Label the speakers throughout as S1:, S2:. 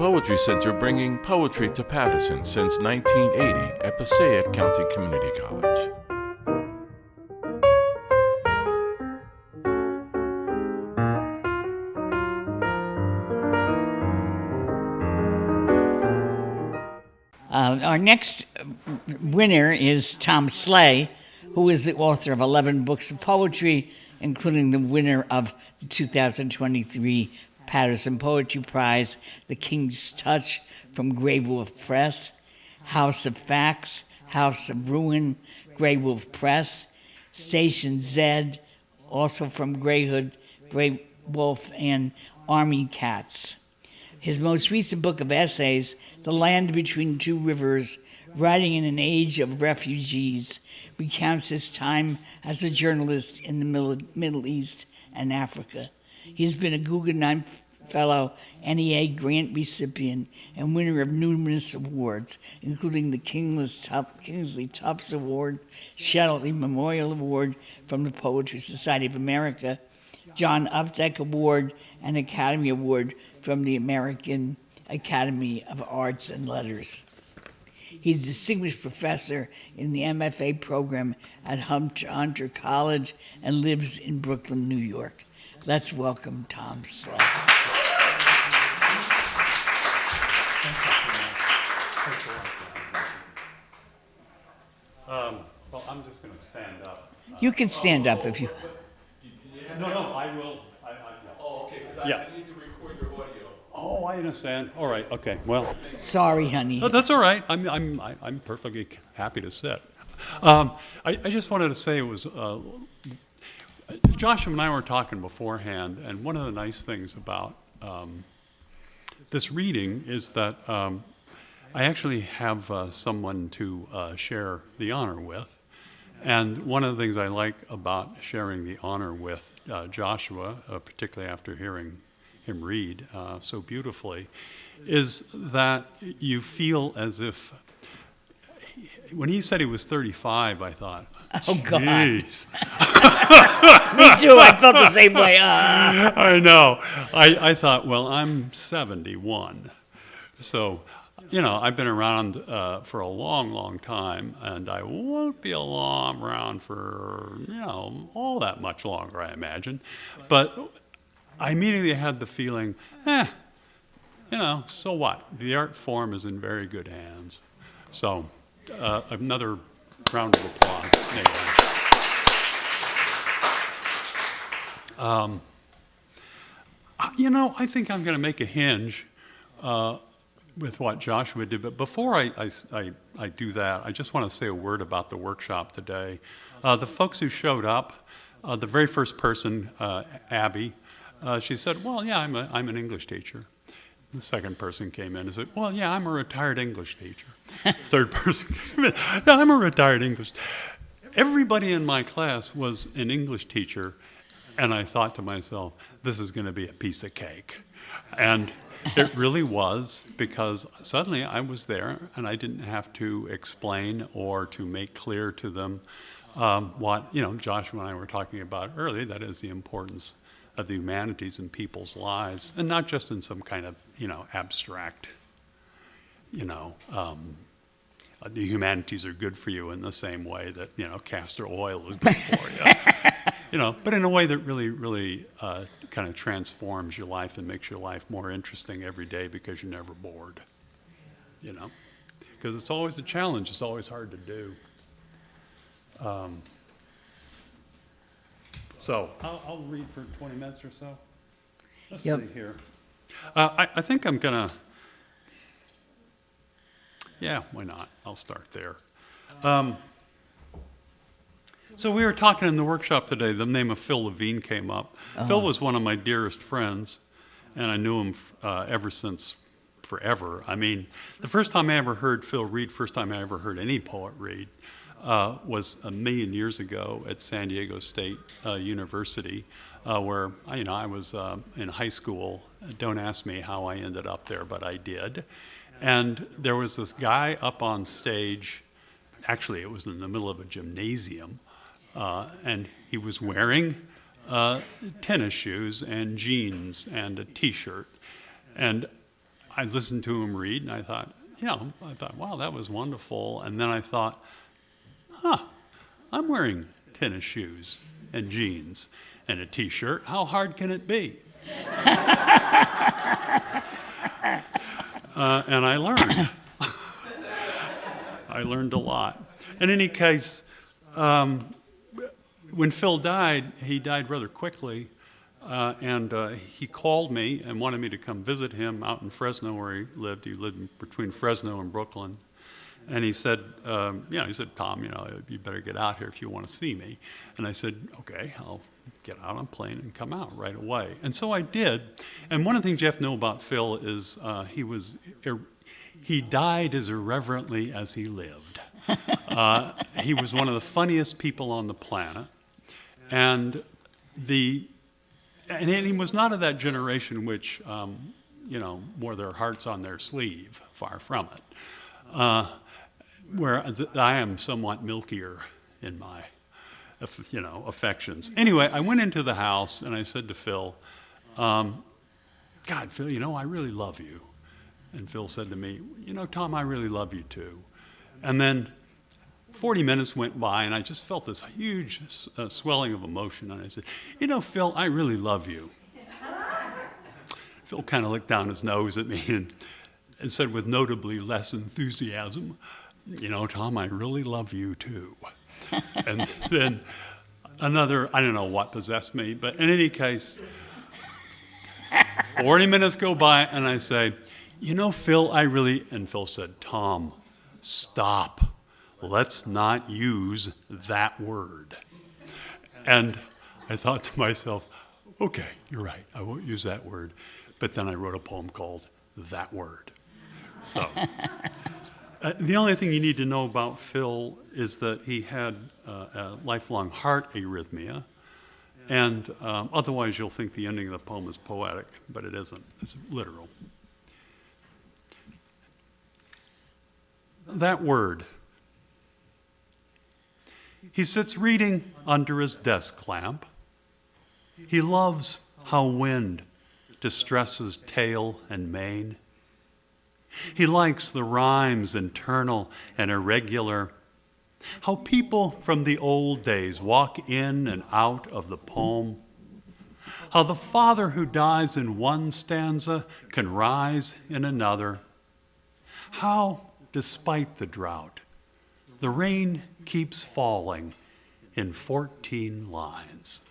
S1: Poetry Center, bringing poetry to Paterson since 1980 at Passaic County Community College.
S2: Our next winner is Tom Sleigh, who is the author of 11 books of poetry, including the winner of the 2023 Paterson Poetry Prize, The King's Touch from Graywolf Press, House of Facts, House of Ruin, Graywolf Press, Station Z, also from Graywolf, and Army Cats. His most recent book of essays, The Land Between Two Rivers, Writing in an Age of Refugees, recounts his time as a journalist in the Middle East and Africa. He's been a Guggenheim Fellow, NEA grant recipient, and winner of numerous awards, including the Kingsley Tufts Award, Shelley Memorial Award from the Poetry Society of America, John Updike Award, and Academy Award from the American Academy of Arts and Letters. He's a distinguished professor in the MFA Program at Hunter College and lives in Brooklyn, New York. Let's welcome Tom Sleigh.
S3: Well, I'm just going to stand up.
S2: You can stand up if you...
S3: No, I will.
S1: Oh, okay, because
S3: Yeah.
S1: I need to record your audio.
S3: Oh, I understand. All right. Okay. Well,
S2: Sorry, honey.
S3: no, that's all right. I'm perfectly happy to sit. I just wanted to say it was Joshua and I were talking beforehand, and one of the nice things about this reading is that I actually have someone to share the honor with. And one of the things I like about sharing the honor with Joshua, particularly after hearing him read so beautifully, is that you feel as if, when he said he was 35, I thought,
S2: Oh, God.
S3: Jeez.
S2: Me too. I felt the same way.
S3: I know. I thought, well, I'm 71. So, you know, I've been around for a long, long time, and I won't be around for, all that much longer, I imagine. But I immediately had the feeling, so what? The art form is in very good hands. So, another round of applause. I think I'm going to make a hinge with what Joshua did. But before I do that, I just want to say a word about the workshop today. The folks who showed up, the very first person, Abby, she said, well, yeah, I'm an English teacher. The second person came in and said, well, yeah, I'm a retired English teacher. Third person came in, yeah, I'm a retired English. Everybody in my class was an English teacher, and I thought to myself, this is going to be a piece of cake. And it really was, because suddenly I was there, and I didn't have to explain or to make clear to them what, Joshua and I were talking about earlier, that is the importance of the humanities in people's lives, and not just in some kind of, abstract, the humanities are good for you in the same way that, castor oil is good for you, but in a way that really, really kind of transforms your life and makes your life more interesting every day because you're never bored, because it's always a challenge. It's always hard to do. So I'll read for 20 minutes or so. Let's see here. I think I'm going to, why not? I'll start there. So we were talking in the workshop today, the name of Phil Levine came up. Phil was one of my dearest friends, and I knew him ever since forever. I mean, the first time I ever heard Phil read, first time I ever heard any poet read, was a million years ago at San Diego State University, where I was in high school. Don't ask me how I ended up there, but I did. And there was this guy up on stage. Actually, it was in the middle of a gymnasium, and he was wearing tennis shoes and jeans and a T-shirt. And I listened to him read, and I thought, wow, that was wonderful. And then I thought, I'm wearing tennis shoes and jeans and a T-shirt. How hard can it be? And I learned. I learned a lot. In any case, when Phil died, he died rather quickly. And he called me and wanted me to come visit him out in Fresno where he lived. He lived between Fresno and Brooklyn. And he said, Tom, you better get out here if you want to see me. And I said, okay, I'll get out on a plane and come out right away. And so I did. And one of the things you have to know about Phil is he died as irreverently as he lived. He was one of the funniest people on the planet. And he was not of that generation which, wore their hearts on their sleeve, far from it. Where I am somewhat milkier in my, affections. Anyway, I went into the house and I said to Phil, God, Phil, I really love you. And Phil said to me, Tom, I really love you too. And then 40 minutes went by and I just felt this huge swelling of emotion. And I said, Phil, I really love you. Phil kind of looked down his nose at me and said with notably less enthusiasm, Tom, I really love you too. And then I don't know what possessed me, but in any case, 40 minutes go by and I say, Phil, and Phil said, Tom, stop. Let's not use that word. And I thought to myself, okay, you're right, I won't use that word. But then I wrote a poem called That Word. So the only thing you need to know about Phil is that he had a lifelong heart arrhythmia. And otherwise you'll think the ending of the poem is poetic, but it isn't. It's literal. That word. He sits reading under his desk lamp. He loves how wind distresses tail and mane. He likes the rhymes internal and irregular, how people from the old days walk in and out of the poem, how the father who dies in one stanza can rise in another, how, despite the drought, the rain keeps falling in 14 lines.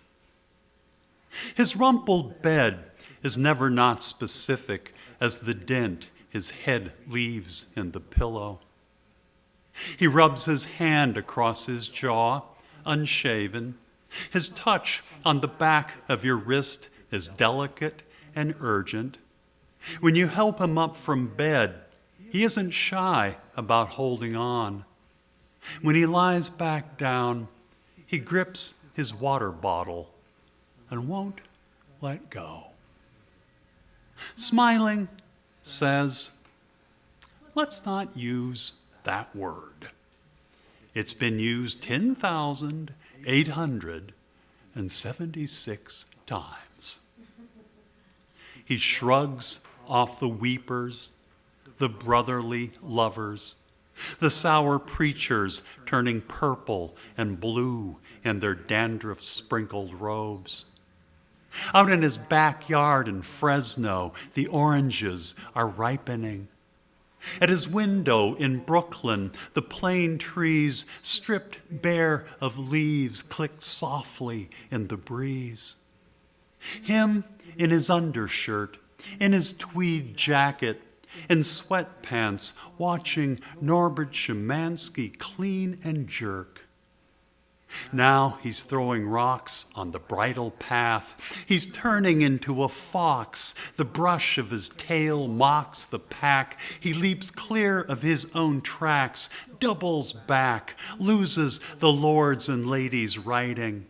S3: His rumpled bed is never not specific as the dent his head leaves in the pillow. He rubs his hand across his jaw, unshaven. His touch on the back of your wrist is delicate and urgent. When you help him up from bed, he isn't shy about holding on. When he lies back down, he grips his water bottle and won't let go. Smiling, says, let's not use that word. It's been used 10,876 times. He shrugs off the weepers, the brotherly lovers, the sour preachers turning purple and blue in their dandruff-sprinkled robes. Out in his backyard in Fresno, the oranges are ripening. At his window in Brooklyn, the plane trees, stripped bare of leaves, click softly in the breeze. Him in his undershirt, in his tweed jacket, in sweatpants, watching Norbert Szymanski clean and jerk. Now he's throwing rocks on the bridle path. He's turning into a fox. The brush of his tail mocks the pack. He leaps clear of his own tracks, doubles back, loses the lords and ladies riding.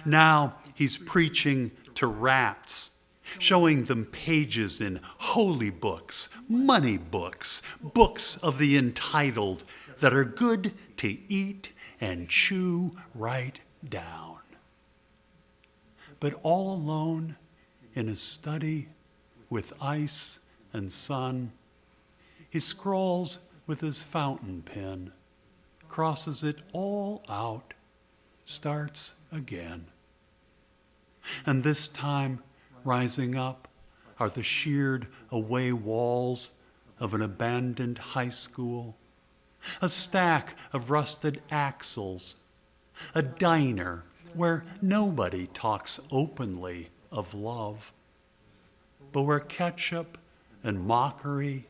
S3: Now he's preaching to rats, showing them pages in holy books, money books, books of the entitled that are good to eat and chew right down. But all alone in a study with ice and sun. He scrawls with his fountain pen, crosses it all out, starts again. And this time, rising up, are the sheared away walls of an abandoned high school, a stack of rusted axles, a diner where nobody talks openly of love, but where ketchup and mockery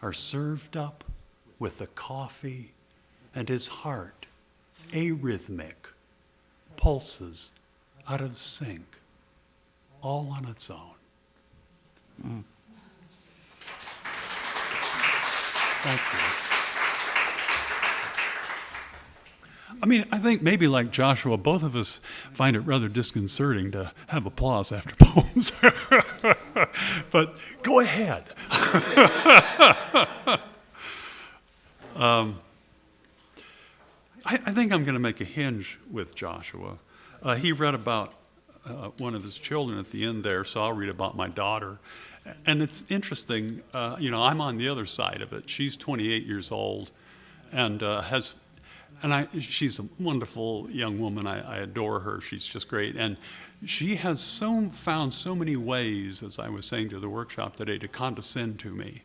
S3: are served up with the coffee, and his heart, arrhythmic, pulses out of sync, all on its own. Thank you. I mean, I think maybe like Joshua, both of us find it rather disconcerting to have applause after poems. But go ahead. I think I'm going to make a hinge with Joshua. He read about one of his children at the end there, so I'll read about my daughter. And it's interesting, I'm on the other side of it. She's 28 years old and she's a wonderful young woman. I adore her. She's just great. And she has found so many ways, as I was saying to the workshop today, to condescend to me.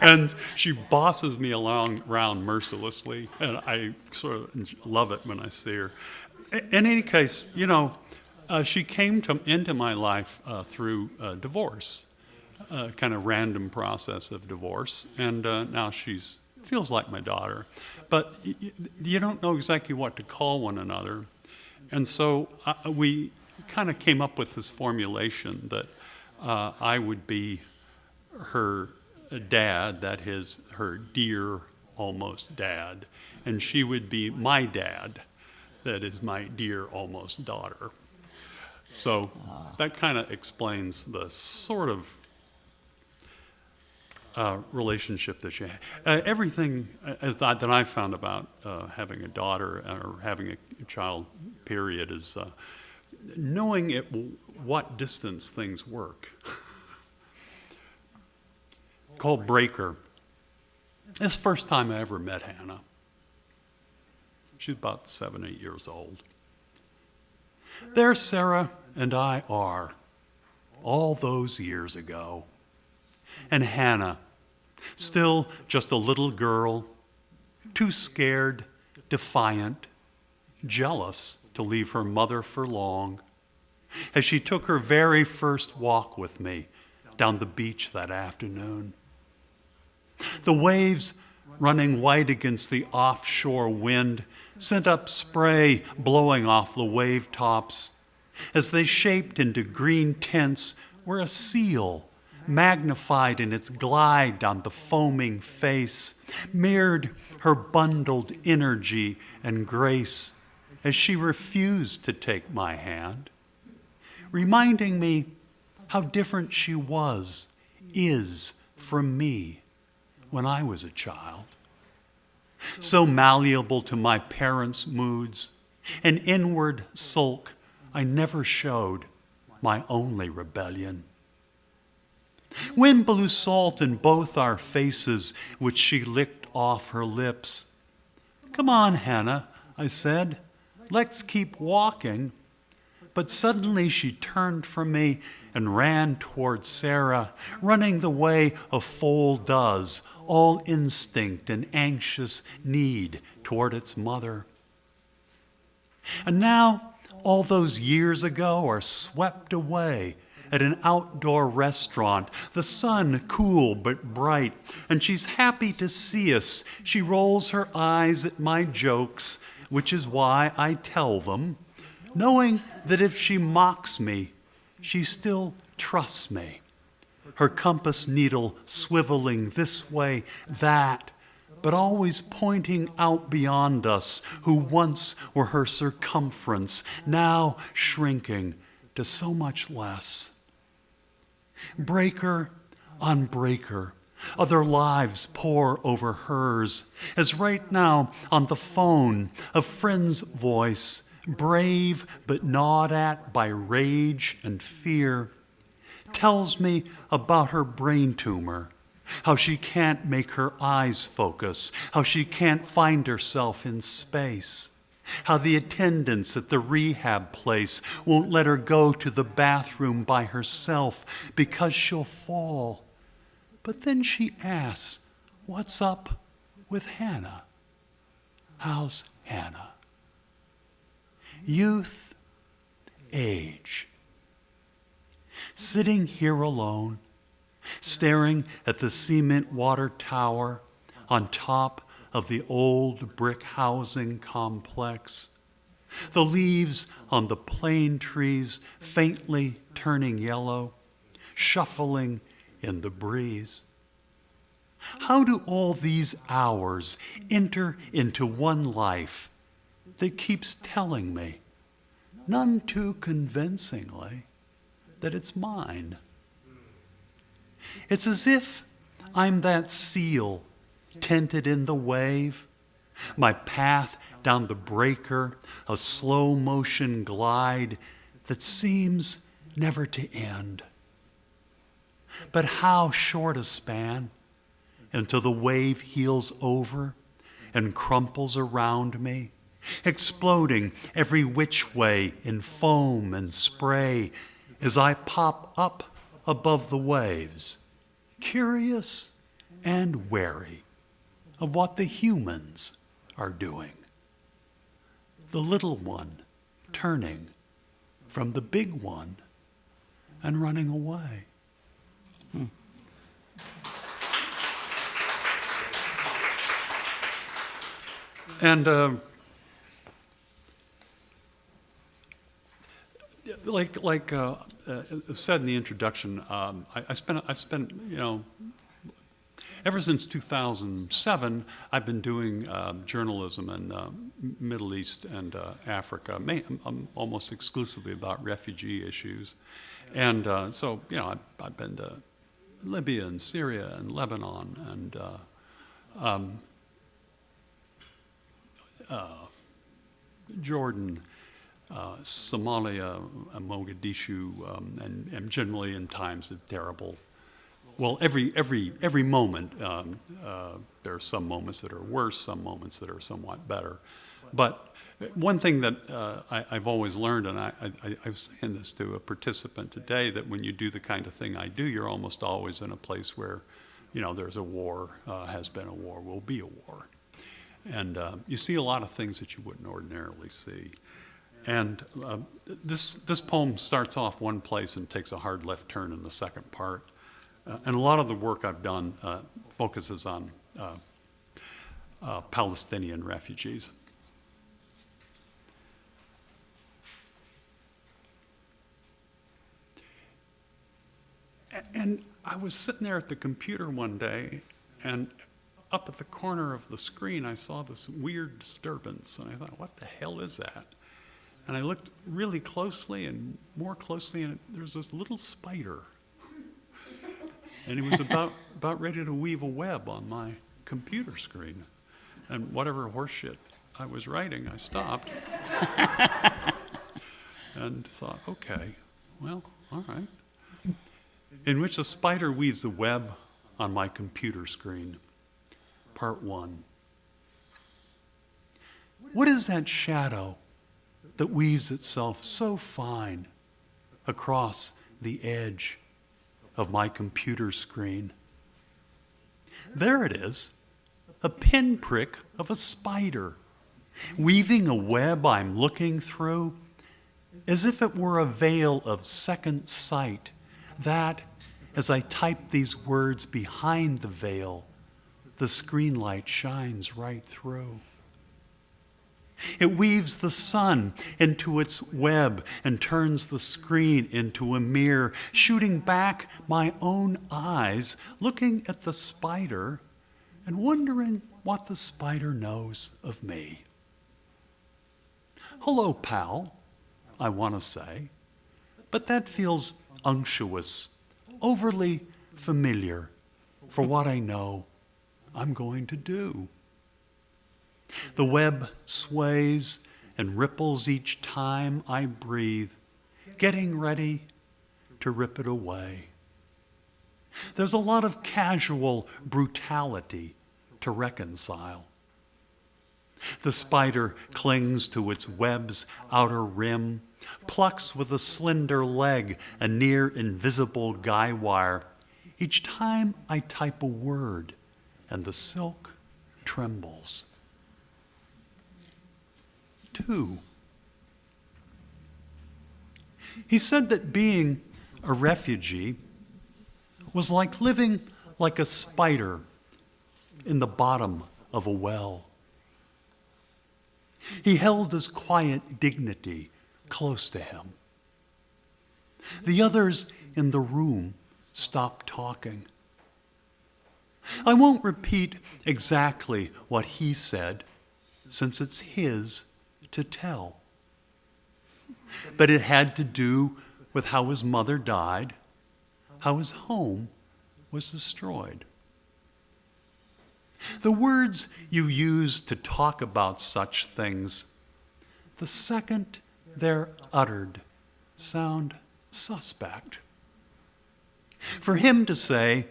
S3: And she bosses me around mercilessly, and I sort of love it when I see her. In any case, she came into my life through divorce, kind of random process of divorce, and now she's feels like my daughter, but you don't know exactly what to call one another. And so we kind of came up with this formulation that I would be her dad, that is her dear almost dad, and she would be my dad, that is my dear almost daughter. So that kind of explains the sort of relationship that she had. Everything that I found about having a daughter or having a child, period, is knowing at what distance things work. Called Breaker. It's the first time I ever met Hannah. She's about 7, 8 years old. There Sarah and I are, all those years ago. And Hannah, still just a little girl, too scared, defiant, jealous to leave her mother for long, as she took her very first walk with me down the beach that afternoon. The waves running white against the offshore wind sent up spray blowing off the wave tops as they shaped into green tints where a seal, magnified in its glide on the foaming face, mirrored her bundled energy and grace as she refused to take my hand, reminding me how different she is from me when I was a child. So malleable to my parents' moods, an inward sulk I never showed, my only rebellion. Wind blew salt in both our faces, which she licked off her lips. "Come on, Hannah," I said. "Let's keep walking." But suddenly she turned from me and ran toward Sarah, running the way a foal does, all instinct and anxious need toward its mother. And now, all those years ago are swept away at an outdoor restaurant, the sun cool but bright, and she's happy to see us. She rolls her eyes at my jokes, which is why I tell them, knowing that if she mocks me, she still trusts me. Her compass needle swiveling this way, that, but always pointing out beyond us, who once were her circumference, now shrinking to so much less. Breaker on breaker, other lives pour over hers, as right now on the phone, a friend's voice, brave but gnawed at by rage and fear, tells me about her brain tumor, how she can't make her eyes focus, how she can't find herself in space, how the attendants at the rehab place won't let her go to the bathroom by herself because she'll fall. But then she asks, "What's up with Hannah? How's Hannah?" Youth, age. Sitting here alone, staring at the cement water tower on top of the old brick housing complex, the leaves on the plane trees faintly turning yellow, shuffling in the breeze. How do all these hours enter into one life that keeps telling me, none too convincingly, that it's mine? It's as if I'm that seal tented in the wave, my path down the breaker, a slow motion glide that seems never to end. But how short a span until the wave heels over and crumples around me, exploding every which way in foam and spray as I pop up above the waves, curious and wary of what the humans are doing. The little one turning from the big one and running away. And like said in the introduction, I spent ever since 2007, I've been doing journalism in Middle East and Africa, almost exclusively about refugee issues. And so, I've been to Libya and Syria and Lebanon and Jordan, Somalia, Mogadishu, and generally in times of terrible. Well, every moment, there are some moments that are worse, some moments that are somewhat better. But one thing that I've always learned, and I was saying this to a participant today, that when you do the kind of thing I do, you're almost always in a place where, there's a war, has been a war, will be a war. And you see a lot of things that you wouldn't ordinarily see. And this poem starts off one place and takes a hard left turn in the second part. And a lot of the work I've done focuses on Palestinian refugees. And I was sitting there at the computer one day, and up at the corner of the screen, I saw this weird disturbance, and I thought, what the hell is that? And I looked really closely and more closely, and there's this little spider. And he was about ready to weave a web on my computer screen. And whatever horseshit I was writing, I stopped. And thought, okay, well, all right. In which a spider weaves a web on my computer screen. Part 1. What is that shadow that weaves itself so fine across the edge of my computer screen? There it is, a pinprick of a spider, weaving a web I'm looking through, as if it were a veil of second sight that, as I type these words behind the veil, the screen light shines right through. It weaves the sun into its web and turns the screen into a mirror, shooting back my own eyes, looking at the spider and wondering what the spider knows of me. Hello, pal, I want to say, but that feels unctuous, overly familiar for what I know I'm going to do. The web sways and ripples each time I breathe, getting ready to rip it away. There's a lot of casual brutality to reconcile. The spider clings to its web's outer rim, plucks with a slender leg a near invisible guy wire. Each time I type a word, and the silk trembles. 2. He said that being a refugee was like living like a spider in the bottom of a well. He held his quiet dignity close to him. The others in the room stopped talking. I won't repeat exactly what he said, since it's his to tell. But it had to do with how his mother died, how his home was destroyed. The words you use to talk about such things, the second they're uttered, sound suspect. For him to say,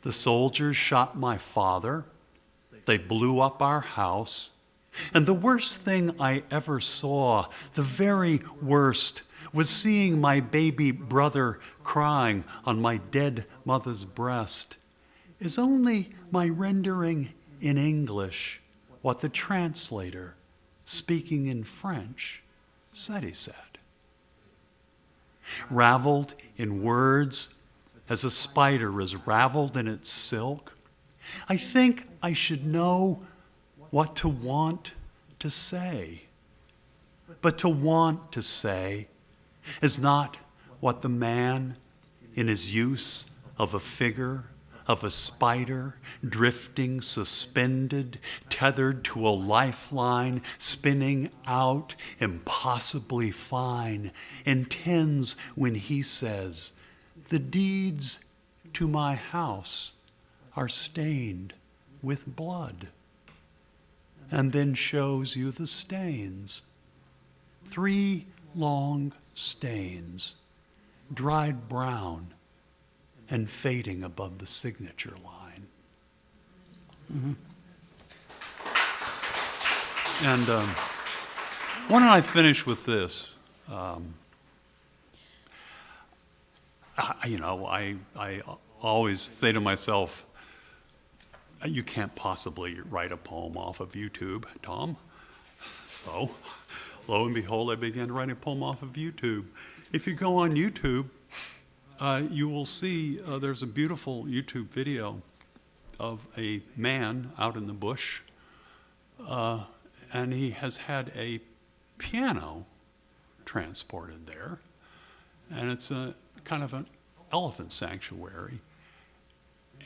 S3: "The soldiers shot my father, they blew up our house, and the worst thing I ever saw, the very worst, was seeing my baby brother crying on my dead mother's breast," is only my rendering in English what the translator, speaking in French, said he said. Raveled in words as a spider is raveled in its silk, I think I should know what to want to say. But to want to say is not what the man, in his use of a figure, of a spider, drifting, suspended, tethered to a lifeline, spinning out, impossibly fine, intends when he says, "The deeds to my house are stained with blood," and then shows you the stains. 3 long stains, dried brown and fading above the signature line. Mm-hmm. And why don't I finish with this? I always say to myself, you can't possibly write a poem off of YouTube, Tom. So, lo and behold, I began writing a poem off of YouTube. If you go on YouTube, you will see there's a beautiful YouTube video of a man out in the bush, and he has had a piano transported there, and it's a kind of an elephant sanctuary,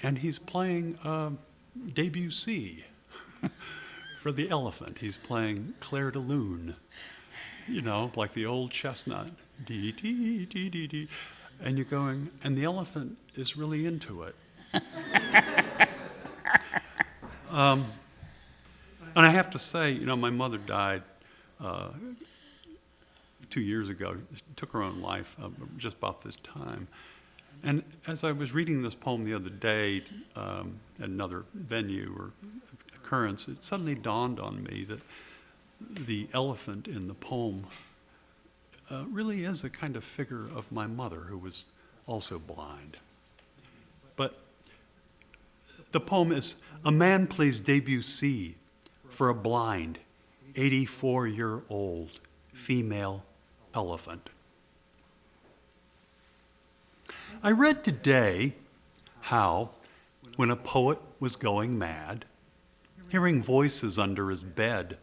S3: and he's playing Debussy for the elephant. He's playing Clair de Lune, like the old chestnut, dee dee dee dee dee. And you're going, and the elephant is really into it. And I have to say, my mother died 2 years ago, took her own life just about this time. And as I was reading this poem the other day at another venue or occurrence, it suddenly dawned on me that the elephant in the poem really is a kind of figure of my mother, who was also blind. But the poem is, a man plays Debussy for a blind, 84-year-old female elephant. I read today how, when a poet was going mad, hearing voices under his bed,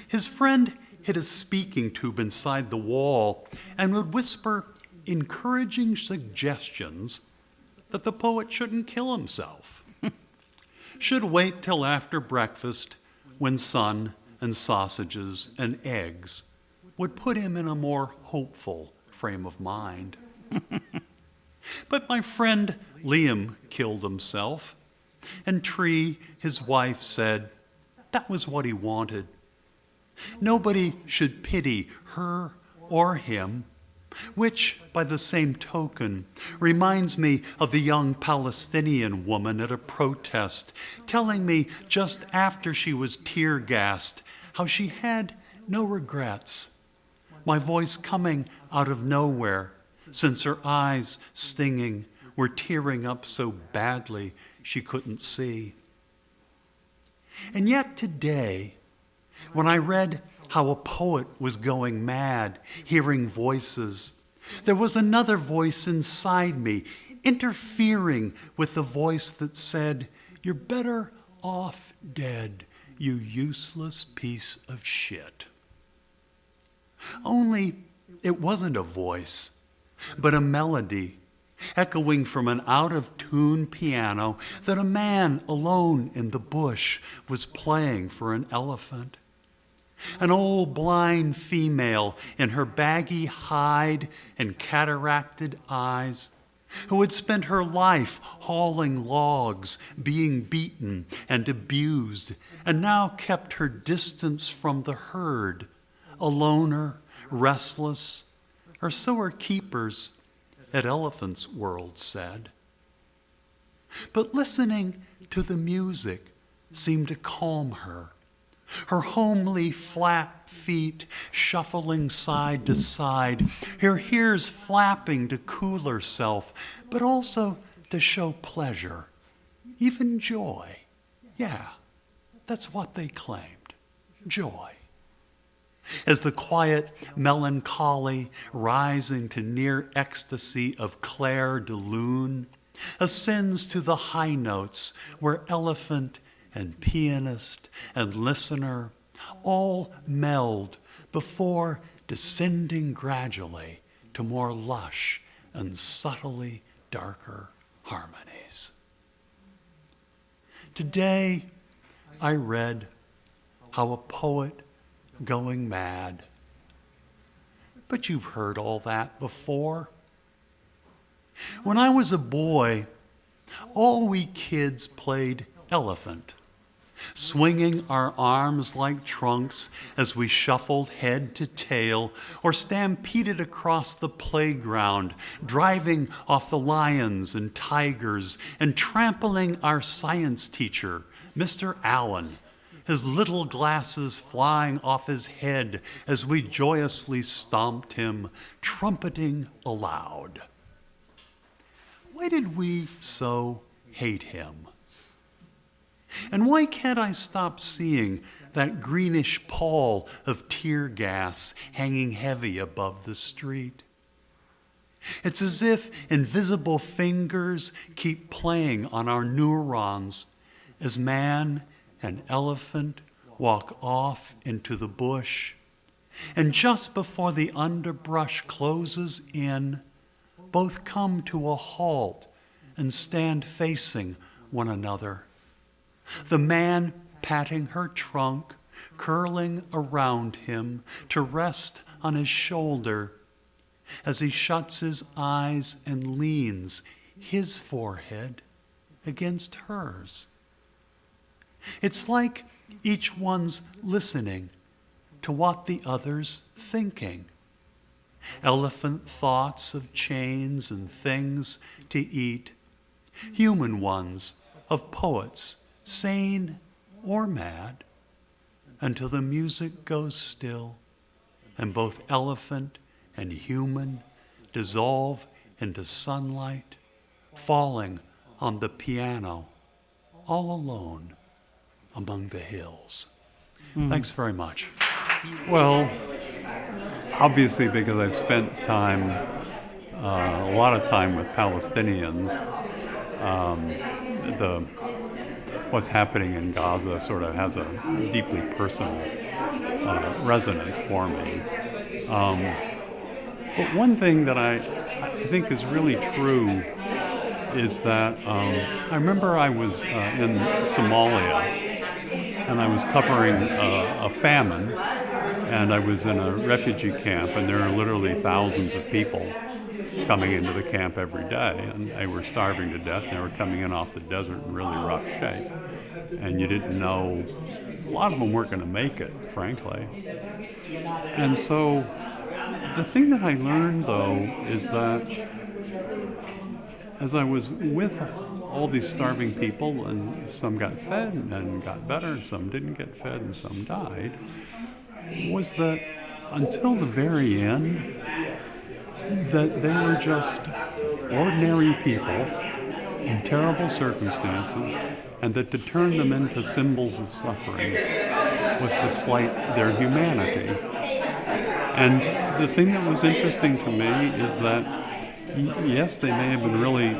S3: his friend hid a speaking tube inside the wall and would whisper encouraging suggestions that the poet shouldn't kill himself, should wait till after breakfast when sun and sausages and eggs would put him in a more hopeful frame of mind. But my friend Liam killed himself, and Tree, his wife, said that was what he wanted. Nobody should pity her or him, which, by the same token, reminds me of the young Palestinian woman at a protest telling me just after she was tear-gassed how she had no regrets. My voice coming out of nowhere, since her eyes, stinging, were tearing up so badly she couldn't see. And yet today, when I read how a poet was going mad, hearing voices, there was another voice inside me, interfering with the voice that said, "You're better off dead, you useless piece of shit." Only it wasn't a voice, but a melody, echoing from an out-of-tune piano that a man alone in the bush was playing for an elephant. An old blind female in her baggy hide and cataracted eyes, who had spent her life hauling logs, being beaten and abused, and now kept her distance from the herd, a loner, restless, or so her keepers at Elephant's World said. But listening to the music seemed to calm her. Her homely flat feet shuffling side to side, her ears flapping to cool herself, but also to show pleasure, even joy. Yeah, that's what they claimed, joy. As the quiet melancholy rising to near ecstasy of Claire de Lune ascends to the high notes where elephant and pianist and listener all meld before descending gradually to more lush and subtly darker harmonies. Today I read how a poet going mad. But you've heard all that before. When I was a boy, all we kids played elephant, swinging our arms like trunks as we shuffled head to tail or stampeded across the playground, driving off the lions and tigers and trampling our science teacher, Mr. Allen, his little glasses flying off his head as we joyously stomped him, trumpeting aloud. Why did we so hate him? And why can't I stop seeing that greenish pall of tear gas hanging heavy above the street? It's as if invisible fingers keep playing on our neurons as man and elephant walk off into the bush, and just before the underbrush closes in, both come to a halt and stand facing one another. The man patting her trunk, curling around him to rest on his shoulder as he shuts his eyes and leans his forehead against hers. It's like each one's listening to what the other's thinking. Elephant thoughts of chains and things to eat, human ones of poets, sane or mad, until the music goes still and both elephant and human dissolve into sunlight, falling on the piano, all alone among the hills. Thanks very much. Well, obviously because I've spent time, a lot of time with Palestinians, what's happening in Gaza sort of has a deeply personal resonance for me. But one thing that I think is really true is that I remember I was in Somalia, and I was covering a famine, and I was in a refugee camp, and there are literally thousands of people coming into the camp every day, and they were starving to death, and they were coming in off the desert in really rough shape, and you didn't know, a lot of them weren't going to make it, frankly. And so The thing that I learned, though, is that as I was with all these starving people, and some got fed and got better, and some didn't get fed, and some died, was that until the very end, that they were just ordinary people in terrible circumstances, and that to turn them into symbols of suffering was to slight their humanity. And the thing that was interesting to me is that, yes, they may have been really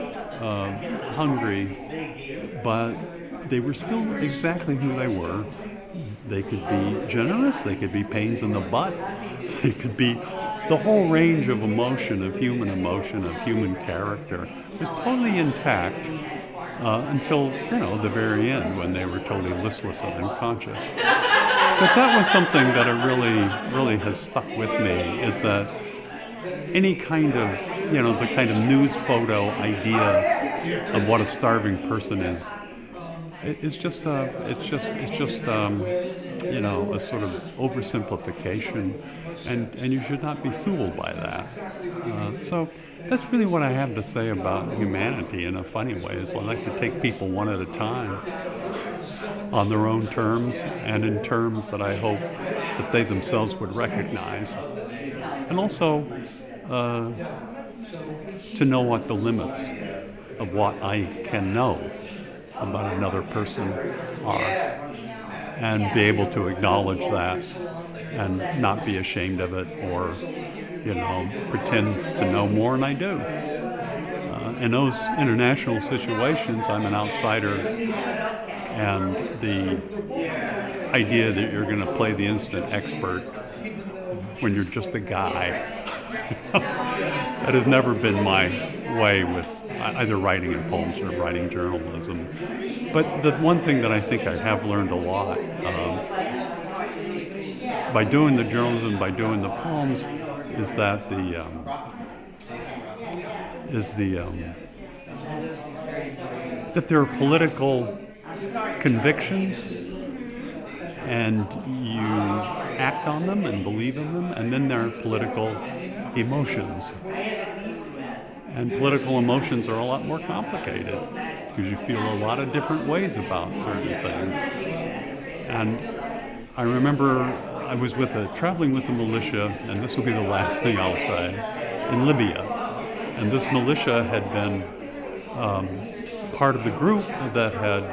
S3: hungry, but they were still exactly who they were. They could be generous, they could be pains in the butt, they could be the whole range of emotion, of human character was totally intact until, the very end when they were totally listless and unconscious. But that was something that really has stuck with me, is that any kind of, the kind of news photo idea of what a starving person is, it's just a sort of oversimplification, and you should not be fooled by that. So that's really what I have to say about humanity in a funny way, is I like to take people one at a time on their own terms, and in terms that I hope that they themselves would recognize. And also to know what the limits of what I can know about another person are, and be able to acknowledge that and not be ashamed of it, or pretend to know more than I do. In those international situations, I'm an outsider, and the idea that you're going to play the instant expert when you're just a guy, that has never been my way with either writing in poems or writing journalism. But the one thing that I think I have learned a lot by doing the journalism, by doing the poems, is that that there are political convictions, and you act on them and believe in them, and then there are political emotions. And political emotions are a lot more complicated, because you feel a lot of different ways about certain things. And I remember I was traveling with a militia, and this will be the last thing I'll say, in Libya. And this militia had been part of the group that had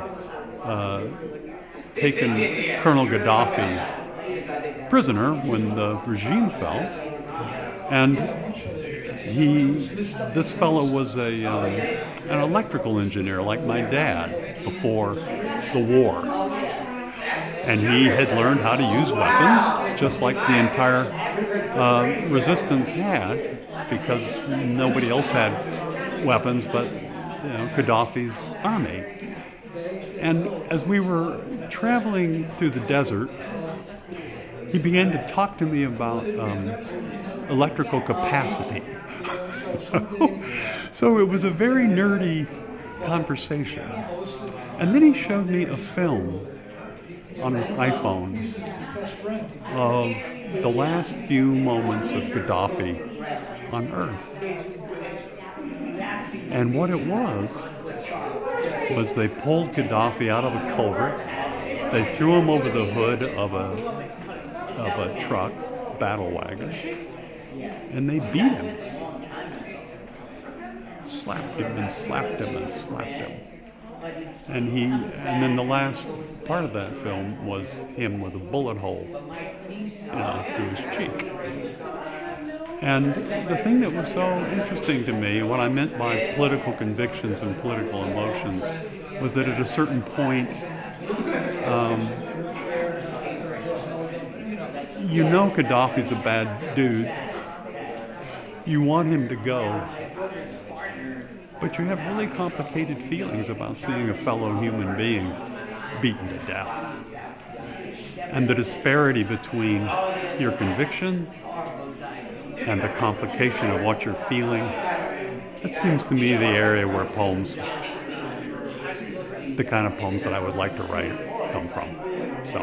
S3: taken Colonel Gaddafi prisoner when the regime fell. And this fellow was an electrical engineer like my dad before the war. And he had learned how to use weapons, just like the entire resistance had, because nobody else had weapons but Gaddafi's army. And as we were traveling through the desert, he began to talk to me about electrical capacity. So it was a very nerdy conversation. And then he showed me a film on his iPhone of the last few moments of Gaddafi on Earth. And what it was they pulled Gaddafi out of a culvert, they threw him over the hood of a truck, battle wagon, and they beat him. Slapped him and slapped him and slapped him. And then the last part of that film was him with a bullet hole through his cheek. And the thing that was so interesting to me, what I meant by political convictions and political emotions, was that at a certain point, Gaddafi's a bad dude. You want him to go. But you have really complicated feelings about seeing a fellow human being beaten to death. And the disparity between your conviction and the complication of what you're feeling, that seems to me the area where poems, the kind of poems that I would like to write, come from. So.